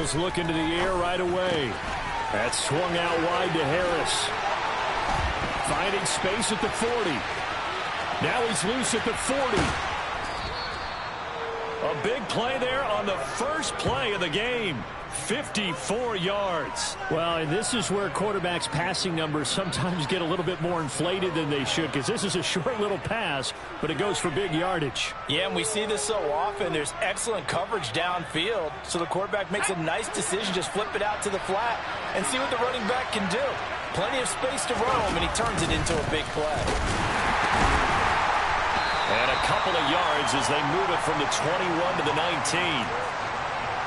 Miles looking to the air right away. That's swung out wide to Harris. Finding space at the 40. Now he's loose at the 40. A big play there on the first play of the game. 54 yards. Well, and this is where quarterbacks' passing numbers sometimes get a little bit more inflated than they should, because this is a short little pass, but it goes for big yardage. Yeah, and we see this so often. There's excellent coverage downfield, so the quarterback makes a nice decision, just flip it out to the flat and see what the running back can do. Plenty of space to roam, and he turns it into a big play. And a couple of yards as they move it from the 21 to the 19.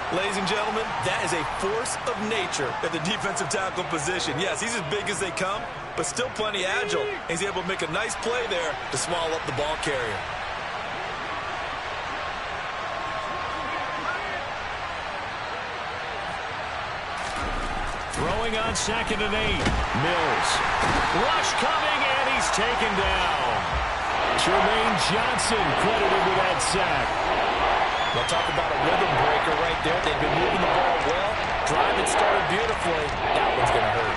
Ladies and gentlemen, that is a force of nature at the defensive tackle position. Yes, he's as big as they come, but still plenty agile. He's able to make a nice play there to swallow up the ball carrier. Throwing on 2nd and 8. Mills. Rush coming, and he's taken down. Jermaine Johnson credited with that sack. We'll talk about a rhythm breaker right there. They've been moving the ball well. Drive it started beautifully. That one's going to hurt.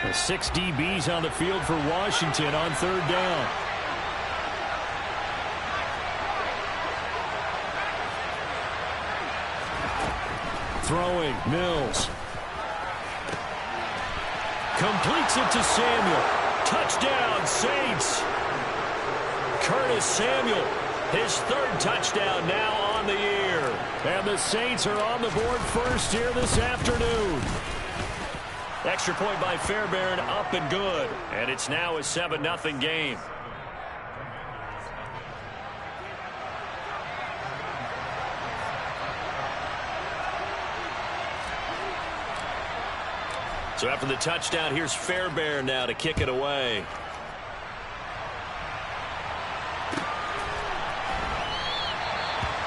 The 6 DBs on the field for Washington on 3rd down. Throwing, Mills. Completes it to Samuel. Touchdown, Saints. Curtis Samuel, his 3rd touchdown now on the year. And the Saints are on the board first here this afternoon. Extra point by Fairbairn, up and good. And it's now a 7-0 game. So after the touchdown, here's Fairbairn now to kick it away.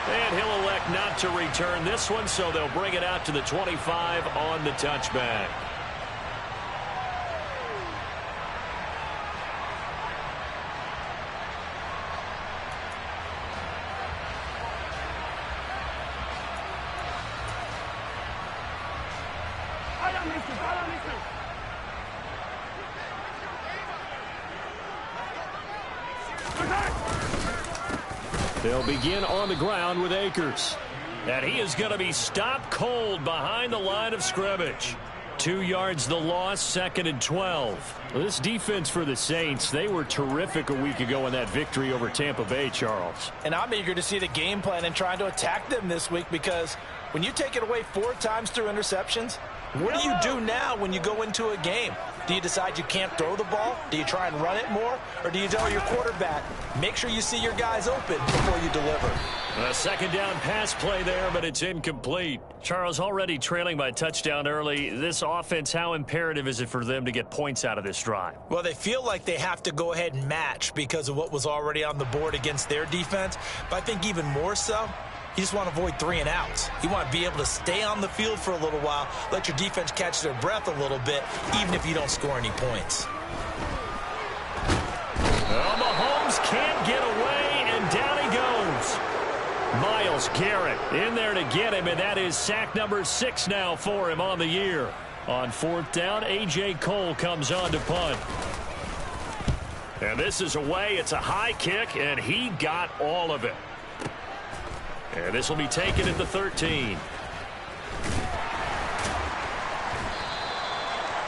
And he'll elect not to return this one, so they'll bring it out to the 25 on the touchback. They'll begin on the ground with Akers. And he is going to be stopped cold behind the line of scrimmage. 2 yards the loss, 2nd and 12. Well, this defense for the Saints, they were terrific a week ago in that victory over Tampa Bay, Charles. And I'm eager to see the game plan and trying to attack them this week, because when you take it away 4 times through interceptions, what do you do now when you go into a game? Do you decide you can't throw the ball? Do you try and run it more? Or do you tell your quarterback, make sure you see your guys open before you deliver? A 2nd down pass play there, but it's incomplete. Charles, already trailing by touchdown early. This offense, how imperative is it for them to get points out of this drive? Well, they feel like they have to go ahead and match because of what was already on the board against their defense. But I think even more so, you just want to avoid 3 and outs. You want to be able to stay on the field for a little while, let your defense catch their breath a little bit, even if you don't score any points. Well, Mahomes can't get away, and down he goes. Myles Garrett in there to get him, and that is sack number 6 now for him on the year. On 4th down, A.J. Cole comes on to punt. And this is away. It's a high kick, and he got all of it. And this will be taken at the 13.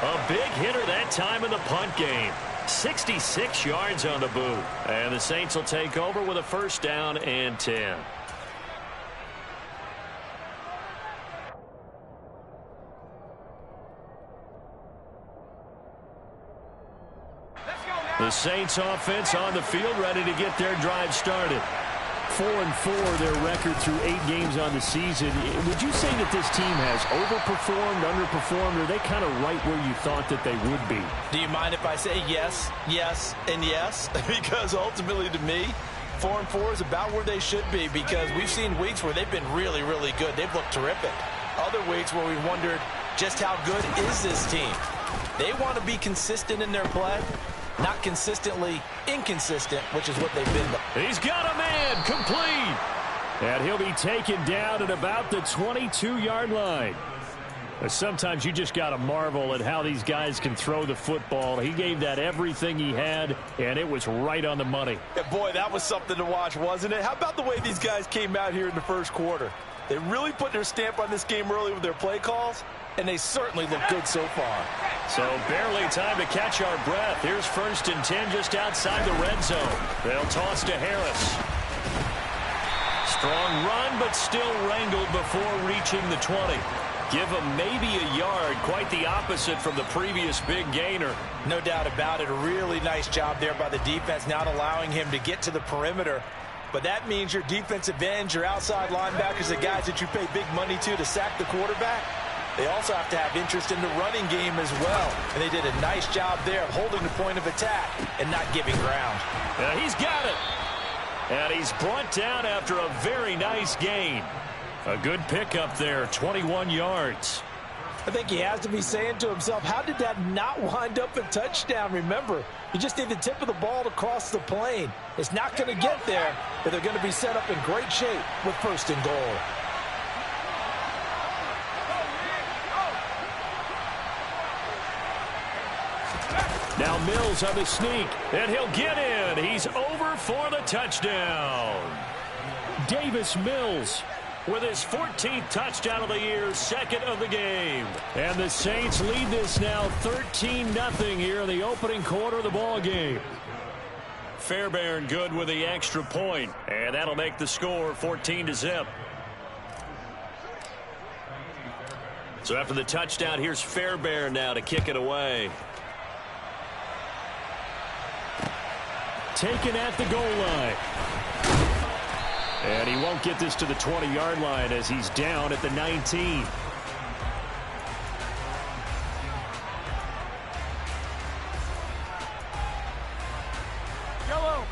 A big hitter that time in the punt game. 66 yards on the boot. And the Saints will take over with a 1st down and 10. The Saints offense on the field, ready to get their drive started. 4-4 their record through 8 games on the season. Would you say that this team has overperformed, underperformed, or are they kind of right where you thought that they would be? Do you mind if I say yes, yes, and yes? Because ultimately to me, 4-4 is about where they should be, because we've seen weeks where they've been really, really good. They've looked terrific. Other weeks where we wondered just how good is this team. They want to be consistent in their play. not consistently inconsistent, which is what they've been. He's got a man, complete. And he'll be taken down at about the 22-yard line. Sometimes you just got to marvel at how these guys can throw the football. He gave that everything he had, and it was right on the money. Yeah, boy, that was something to watch, wasn't it? How about the way these guys came out here in the first quarter? They really put their stamp on this game early with their play calls, and they certainly look good so far. So barely time to catch our breath. Here's 1st and 10 just outside the red zone. They'll toss to Harris. Strong run, but still wrangled before reaching the 20. Give him maybe a yard, quite the opposite from the previous big gainer. No doubt about it. A really nice job there by the defense, not allowing him to get to the perimeter. But that means your defensive ends, your outside linebackers, the guys that you pay big money to sack the quarterback, they also have to have interest in the running game as well. And they did a nice job there of holding the point of attack and not giving ground. He's got it. And he's brought down after a very nice gain. A good pickup there, 21 yards. I think he has to be saying to himself, how did that not wind up a touchdown? Remember, you just need the tip of the ball to cross the plane. It's not going to get there, but they're going to be set up in great shape with 1st and goal. Now Mills on the sneak, and he'll get in. He's over for the touchdown. Davis Mills with his 14th touchdown of the year, 2nd of the game. And the Saints lead this now 13-0 here in the opening quarter of the ball game. Fairbairn good with the extra point, and that'll make the score 14-0. So after the touchdown, here's Fairbairn now to kick it away. Taken at the goal line. And he won't get this to the 20-yard line as he's down at the 19.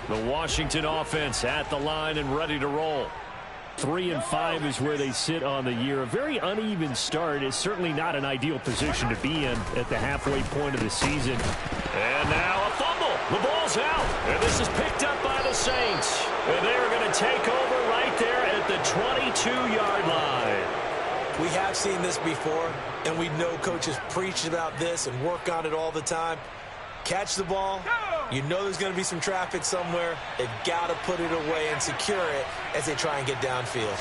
The Washington offense at the line and ready to roll. 3-5 is where they sit on the year. A very uneven start is certainly not an ideal position to be in at the halfway point of the season. And now a fumble. The ball's out. And this is picked up by the Saints. And they're going to take over right there at the 22-yard line. We have seen this before, and we know coaches preach about this and work on it all the time. Catch the ball. You know there's going to be some traffic somewhere. They've got to put it away and secure it as they try and get downfield.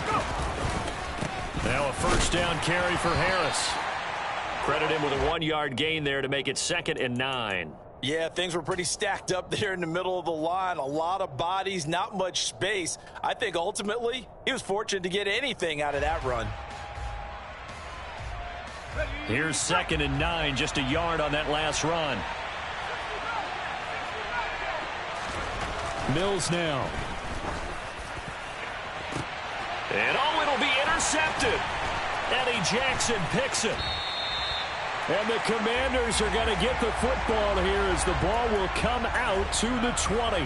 Now a 1st down carry for Harris. Credit him with a 1-yard gain there to make it 2nd and 9. Yeah, things were pretty stacked up there in the middle of the line. A lot of bodies, not much space. I think ultimately he was fortunate to get anything out of that run. Here's 2nd and 9, just a yard on that last run. Mills now. And it'll be intercepted. Eddie Jackson picks it. And the Commanders are going to get the football here as the ball will come out to the 20.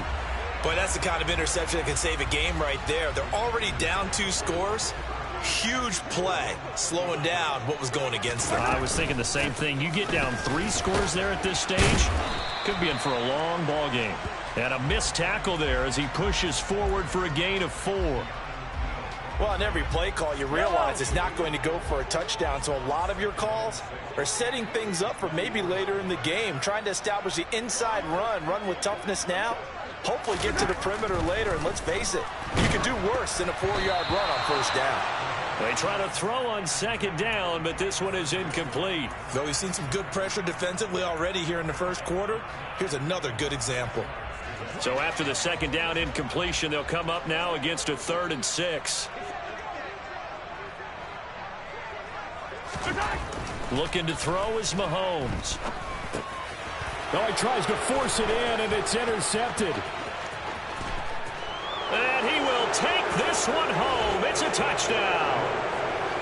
Boy, that's the kind of interception that can save a game right there. They're already down 2 scores. Huge play, slowing down what was going against them. I was thinking the same thing. You get down 3 scores there at this stage, could be in for a long ball game. And a missed tackle there as he pushes forward for a gain of 4. Well, on every play call, you realize it's not going to go for a touchdown. So a lot of your calls are setting things up for maybe later in the game, trying to establish the inside run with toughness now, hopefully get to the perimeter later. And let's face it, you could do worse than a 4-yard run on 1st down. They try to throw on 2nd down, but this one is incomplete. Though we've seen some good pressure defensively already here in the first quarter, here's another good example. So after the 2nd down incompletion, they'll come up now against a 3rd and 6. Looking to throw is Mahomes. Oh, he tries to force it in, and it's intercepted. And he will take this one home. It's a touchdown.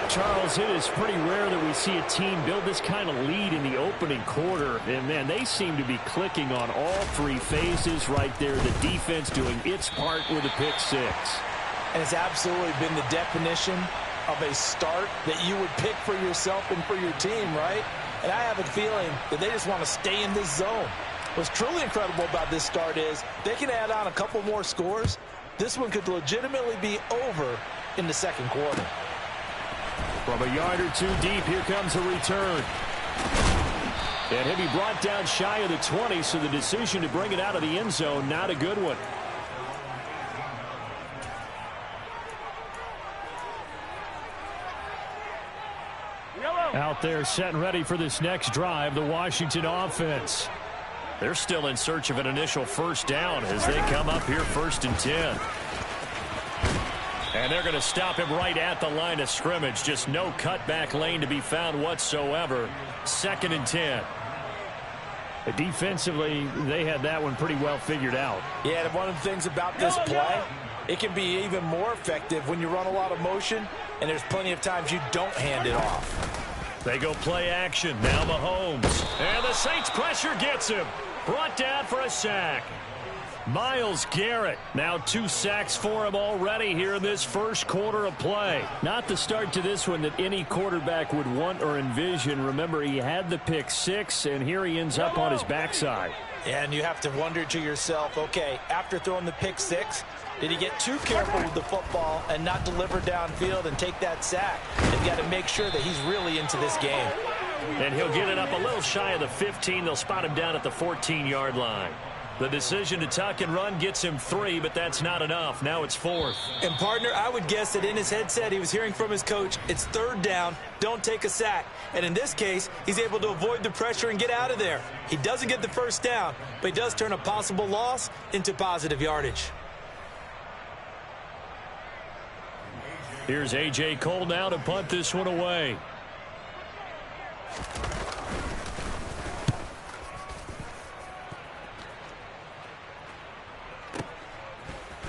Charles, it is pretty rare that we see a team build this kind of lead in the opening quarter. And, man, they seem to be clicking on all 3 phases right there. The defense doing its part with a pick 6. And it's absolutely been the definition of a start that you would pick for yourself and for your team, right? And I have a feeling that they just want to stay in this zone. What's truly incredible about this start is they can add on a couple more scores. This one could legitimately be over in the second quarter. From a yard or two deep, here comes a return. And he'll be brought down shy of the 20, so the decision to bring it out of the end zone, not a good one. Out there set and ready for this next drive, the Washington offense. They're still in search of an initial first down as they come up here 1st and 10. And they're going to stop him right at the line of scrimmage. Just no cutback lane to be found whatsoever. 2nd and 10. Defensively, they had that one pretty well figured out. Yeah, and one of the things about this play, it can be even more effective when you run a lot of motion, and there's plenty of times you don't hand it off. They go play action. Now Mahomes. And the Saints pressure gets him. Brought down for a sack. Myles Garrett. Now 2 sacks for him already here in this first quarter of play. Not the start to this one that any quarterback would want or envision. Remember, he had the pick 6, and here he ends up on his backside. And you have to wonder to yourself, okay, after throwing the pick 6, did he get too careful with the football and not deliver downfield and take that sack? They've got to make sure that he's really into this game. And he'll get it up a little shy of the 15. They'll spot him down at the 14-yard line. The decision to tuck and run gets him 3, but that's not enough. Now it's 4th. And, partner, I would guess that in his headset he was hearing from his coach, it's 3rd down, don't take a sack. And in this case, he's able to avoid the pressure and get out of there. He doesn't get the first down, but he does turn a possible loss into positive yardage. Here's A.J. Cole now to punt this one away.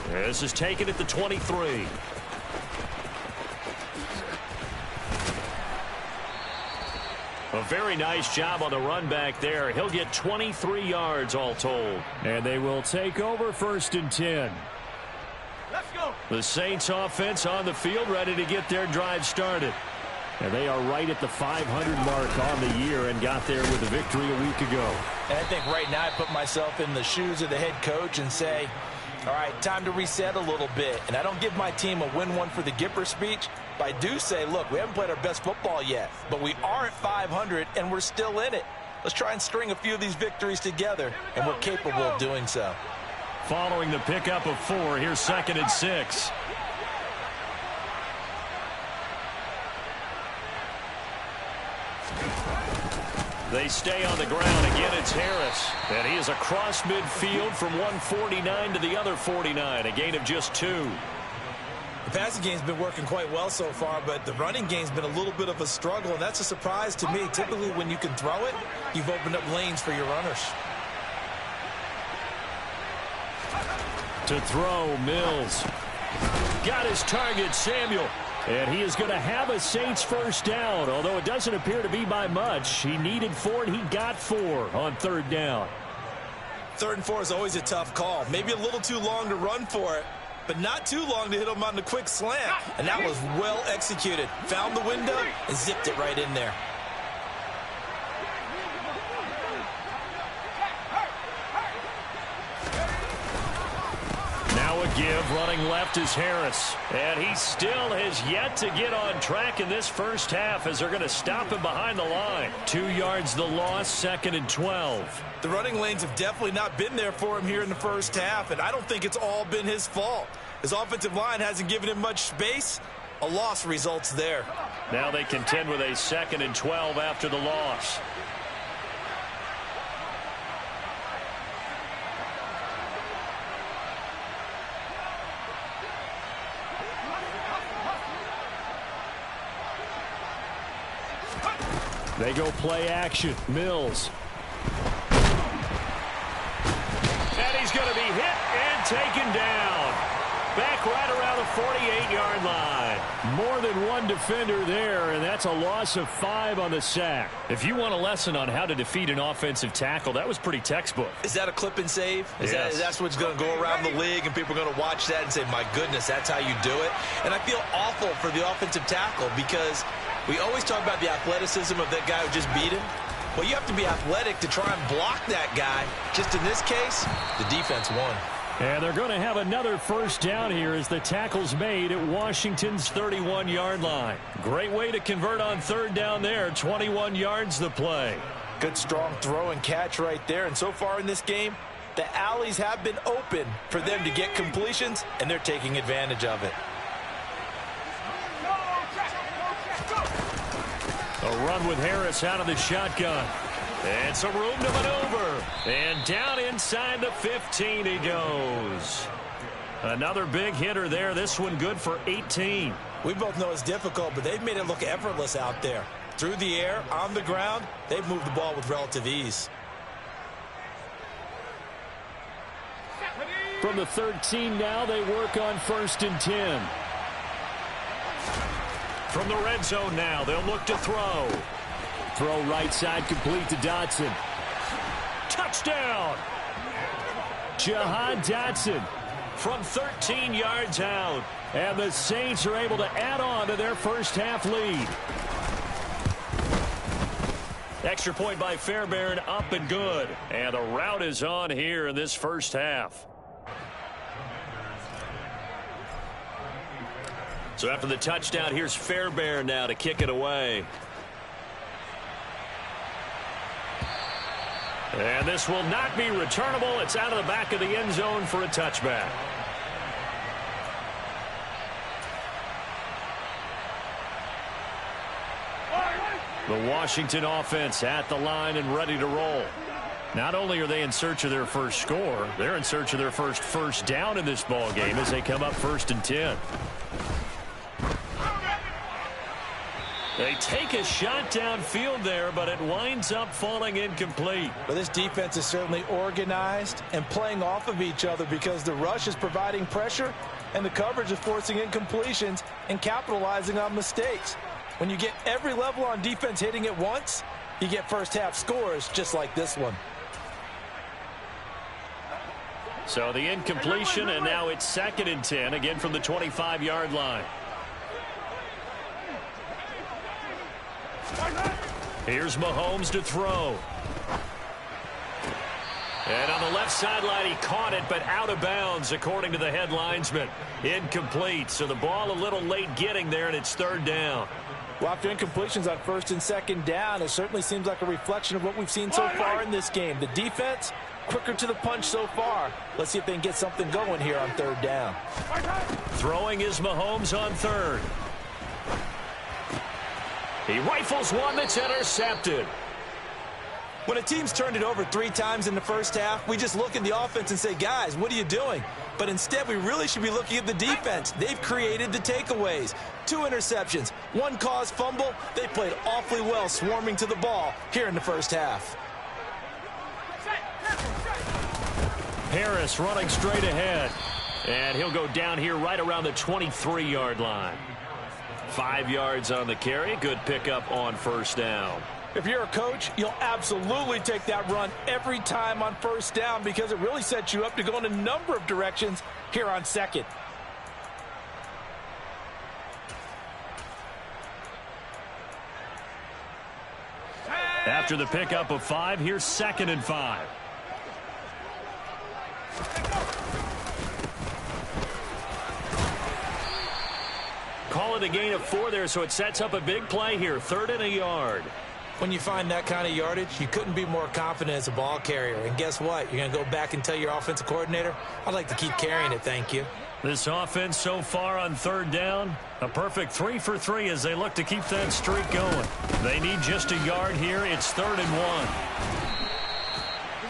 This is taken at the 23. A very nice job on the run back there. He'll get 23 yards all told. And they will take over 1st and 10. Let's go. The Saints offense on the field, ready to get their drive started. And they are right at the 500 mark on the year and got there with a victory a week ago. And I think right now I put myself in the shoes of the head coach and say, all right, time to reset a little bit. And I don't give my team a win one for the Gipper speech, but I do say, look, we haven't played our best football yet, but we are at 500 and we're still in it. Let's try and string a few of these victories together, and we're capable of doing so. Following the pickup of 4, here's 2nd and 6. They stay on the ground. Again, it's Harris. And he is across midfield from 149 to the other 49. A gain of just 2. The passing game's been working quite well so far, but the running game's been a little bit of a struggle, and that's a surprise to me. Typically, when you can throw it, you've opened up lanes for your runners. To throw, Mills. Got his target, Samuel. And he is going to have a Saints first down, although it doesn't appear to be by much. He needed 4, and he got 4 on 3rd down. 3rd and 4 is always a tough call. Maybe a little too long to run for it, but not too long to hit him on the quick slant. And that was well executed. Found the window and zipped it right in there. Now a give. Running left is Harris. And he still has yet to get on track in this first half as they're going to stop him behind the line. 2 yards the loss, 2nd and 12. The running lanes have definitely not been there for him here in the first half, and I don't think it's all been his fault. His offensive line hasn't given him much space. A loss results there. Now they contend with a 2nd and 12 after the loss. They go play action. Mills. And he's going to be hit and taken down. Back right around the 48-yard line. More than one defender there, and that's a loss of 5 on the sack. If you want a lesson on how to defeat an offensive tackle, that was pretty textbook. Is that a clip and save? Yes. That's what's going to go around the league, and people are going to watch that and say, my goodness, that's how you do it? And I feel awful for the offensive tackle because we always talk about the athleticism of that guy who just beat him. Well, you have to be athletic to try and block that guy. Just in this case, the defense won. And they're going to have another first down here as the tackle's made at Washington's 31-yard line. Great way to convert on third down there. 21 yards the play. Good strong throw and catch right there. And so far in this game, the alleys have been open for them to get completions, and they're taking advantage of it. A run with Harris out of the shotgun. And some room to maneuver. And down inside the 15 he goes. Another big hitter there. This one good for 18. We both know it's difficult, but they've made it look effortless out there. Through the air, on the ground, they've moved the ball with relative ease. From the 13 now, they work on 1st and 10. From the red zone now, they'll look to throw. Throw right side complete to Dotson. Touchdown! Jahan Dotson from 13 yards out. And the Saints are able to add on to their first half lead. Extra point by Fairbairn, up and good. And the route is on here in this first half. So after the touchdown, here's Fairbairn now to kick it away. And this will not be returnable. It's out of the back of the end zone for a touchback. The Washington offense at the line and ready to roll. Not only are they in search of their first score, they're in search of their first down in this ball game as they come up 1st and 10. They take a shot downfield there, but it winds up falling incomplete. But this defense is certainly organized and playing off of each other because the rush is providing pressure and the coverage is forcing incompletions and capitalizing on mistakes. When you get every level on defense hitting at once, you get first half scores just like this one. So the incompletion, and now it's 2nd and 10, again from the 25-yard line. Here's Mahomes to throw. And on the left sideline, he caught it, but out of bounds, according to the head linesman. Incomplete, so the ball a little late getting there, and it's 3rd down. Well, after incompletions on 1st and 2nd down, it certainly seems like a reflection of what we've seen so far in this game. The defense, quicker to the punch so far. Let's see if they can get something going here on 3rd down. Throwing is Mahomes on 3rd. He rifles one that's intercepted. When a team's turned it over 3 times in the first half, we just look at the offense and say, guys, what are you doing? But instead, we really should be looking at the defense. They've created the takeaways. 2 interceptions, 1 caused fumble. They played awfully well swarming to the ball here in the first half. Harris running straight ahead. And he'll go down here right around the 23-yard line. 5 yards on the carry. Good pickup on 1st down. If you're a coach, you'll absolutely take that run every time on 1st down because it really sets you up to go in a number of directions here on 2nd. After the pickup of 5, here's 2nd and 5. Call it a gain of 4 there, so it sets up a big play here. 3rd and a yard. When you find that kind of yardage, you couldn't be more confident as a ball carrier. And guess what? You're going to go back and tell your offensive coordinator, I'd like to keep carrying it, thank you. This offense so far on 3rd down, a perfect 3 for 3 as they look to keep that streak going. They need just a yard here. It's 3rd and 1.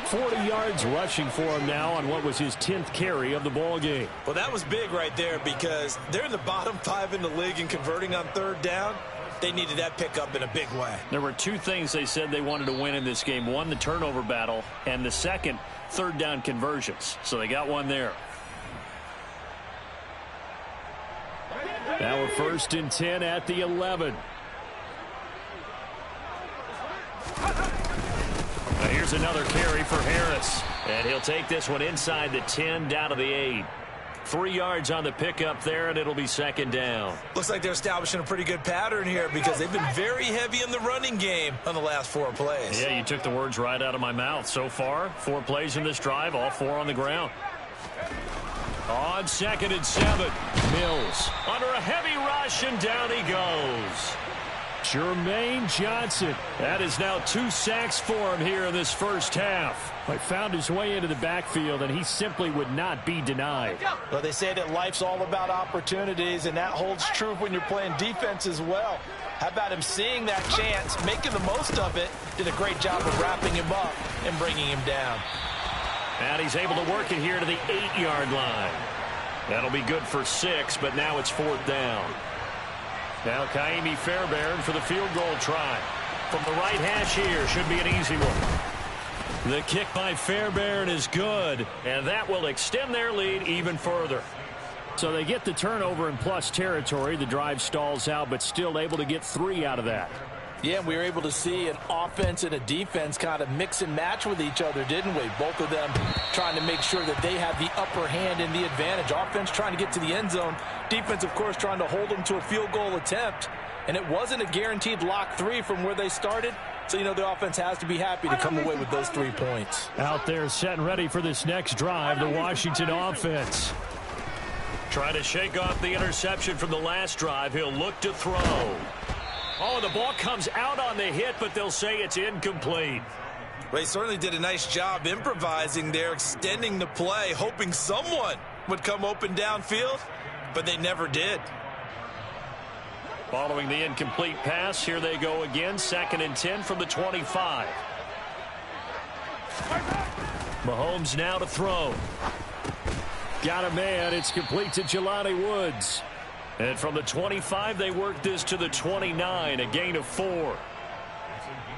40 yards rushing for him now on what was his 10th carry of the ball game. Well, that was big right there because they're in the bottom 5 in the league in converting on 3rd down. They needed that pickup in a big way. There were 2 things they said they wanted to win in this game. 1, the turnover battle, and the 2nd, 3rd down conversions. So they got 1 there. Now a 1st and 10 at the 11. Now here's another carry for Harris. And he'll take this one inside the 10 down to the 8. 3 yards on the pickup there, and it'll be second down. Looks like they're establishing a pretty good pattern here because they've been very heavy in the running game on the last 4 plays. Yeah, you took the words right out of my mouth. So far, 4 plays in this drive, all 4 on the ground. On 2nd and 7, Mills under a heavy rush, and down he goes. Jermaine Johnson. That is now 2 sacks for him here in this first half. He found his way into the backfield, and he simply would not be denied. Well, they say that life's all about opportunities, and that holds true when you're playing defense as well. How about him seeing that chance, making the most of it, did a great job of wrapping him up and bringing him down. And he's able to work it here to the 8-yard line. That'll be good for 6, but now it's 4th down. Now Kaimi Fairbairn for the field goal try. From the right hash here, should be an easy one. The kick by Fairbairn is good, and that will extend their lead even further. So they get the turnover in plus territory. The drive stalls out, but still able to get 3 out of that. Yeah, we were able to see an offense and a defense kind of mix and match with each other, didn't we? Both of them trying to make sure that they have the upper hand and the advantage. Offense trying to get to the end zone. Defense, of course, trying to hold them to a field goal attempt. And it wasn't a guaranteed lock 3 from where they started. So, you know, the offense has to be happy to come away with those 3 points. Out there set and ready for this next drive, the Washington offense. Trying to shake off the interception from the last drive. He'll look to throw. Oh, the ball comes out on the hit, but they'll say it's incomplete. They certainly did a nice job improvising there, extending the play, hoping someone would come open downfield, but they never did. Following the incomplete pass, here they go again, 2nd and 10 from the 25. Mahomes now to throw. Got a man. It's complete to Jelani Woods. And from the 25, they work this to the 29, a gain of 4.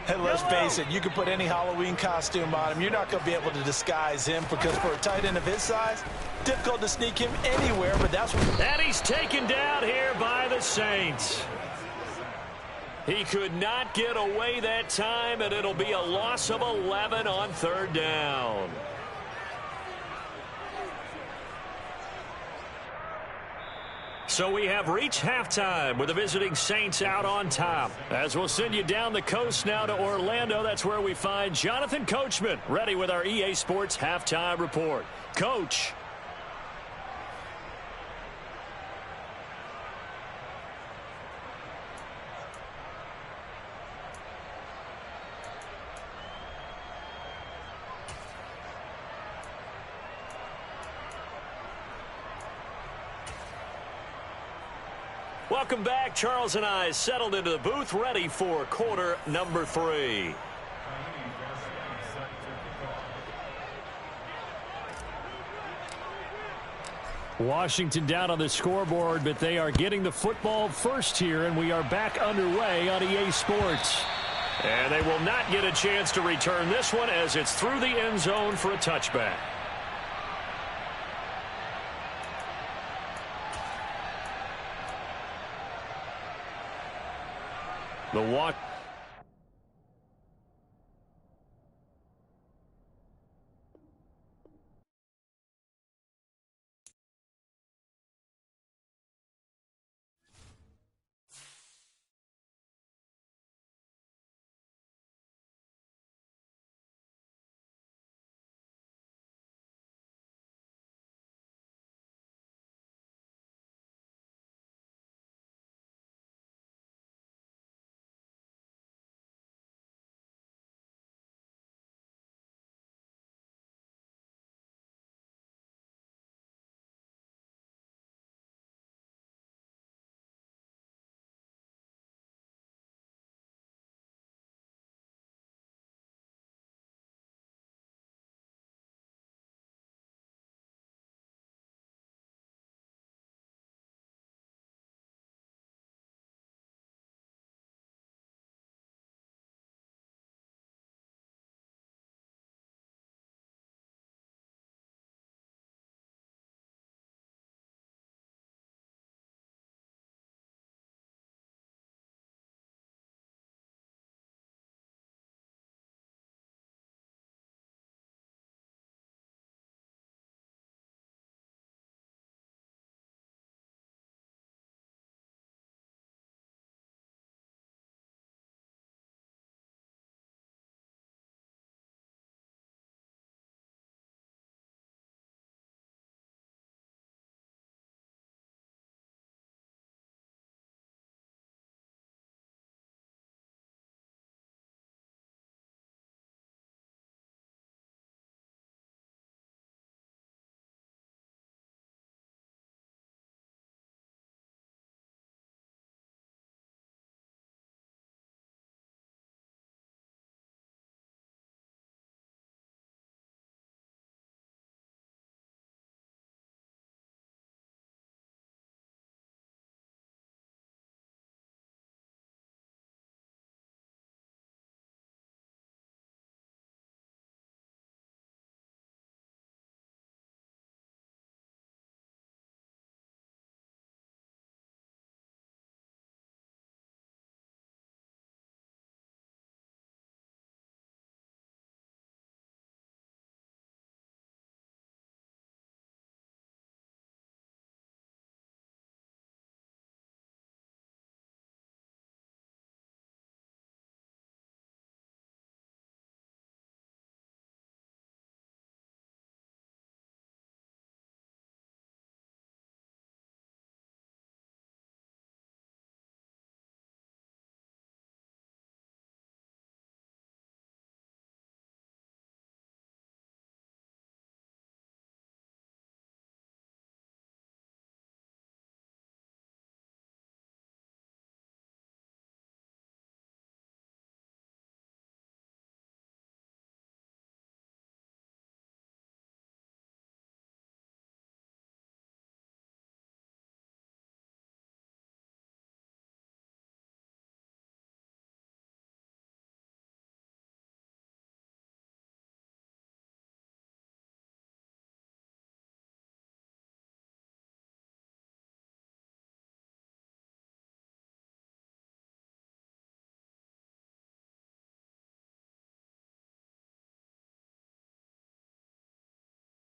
And let's face it, you can put any Halloween costume on him. You're not going to be able to disguise him because for a tight end of his size, difficult to sneak him anywhere, but that's what... And he's taken down here by the Saints. He could not get away that time, and it'll be a loss of 11 on 3rd down. So we have reached halftime with the visiting Saints out on top. As we'll send you down the coast now to Orlando, that's where we find Jonathan Coachman ready with our EA Sports Halftime Report. Coach. Welcome back. Charles and I settled into the booth, ready for quarter number 3. Washington down on the scoreboard, but they are getting the football first here, and we are back underway on EA Sports. And they will not get a chance to return this one as it's through the end zone for a touchback. The walk.